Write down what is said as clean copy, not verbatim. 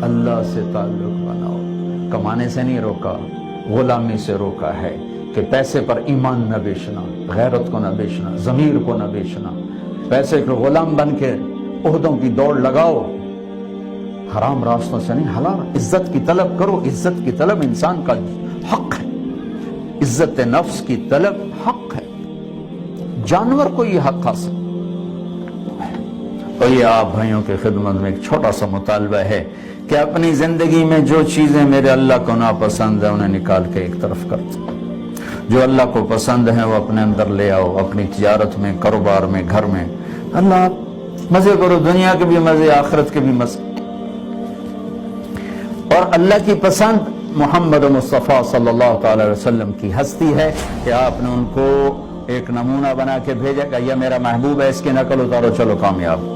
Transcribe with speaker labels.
Speaker 1: اللہ سے تعلق بناؤ. کمانے سے نہیں روکا، غلامی سے روکا ہے کہ پیسے پر ایمان نہ بیچنا، غیرت کو نہ بیچنا، ضمیر کو نہ بیچنا. پیسے کے غلام بن کے عہدوں کی دوڑ لگاؤ، حرام راستوں سے نہیں، حلال عزت کی طلب کرو. عزت کی طلب انسان کا حق ہے، عزت نفس کی طلب حق ہے، جانور کو یہ حق حاصل. اور یہ آپ بھائیوں کی خدمت میں ایک چھوٹا سا مطالبہ ہے کہ اپنی زندگی میں جو چیزیں میرے اللہ کو ناپسند ہیں انہیں نکال کے ایک طرف کر دو، جو اللہ کو پسند ہیں وہ اپنے اندر لے آؤ، اپنی تجارت میں، کاروبار میں، گھر میں. اللہ مزے کرو، دنیا کے بھی مزے، آخرت کے بھی مزے. اور اللہ کی پسند محمد مصطفیٰ صلی اللہ تعالی علیہ وسلم کی ہستی ہے کہ آپ نے ان کو ایک نمونہ بنا کے بھیجا کہ یہ میرا محبوب ہے، اس کی نقل اتارو، چلو کامیاب.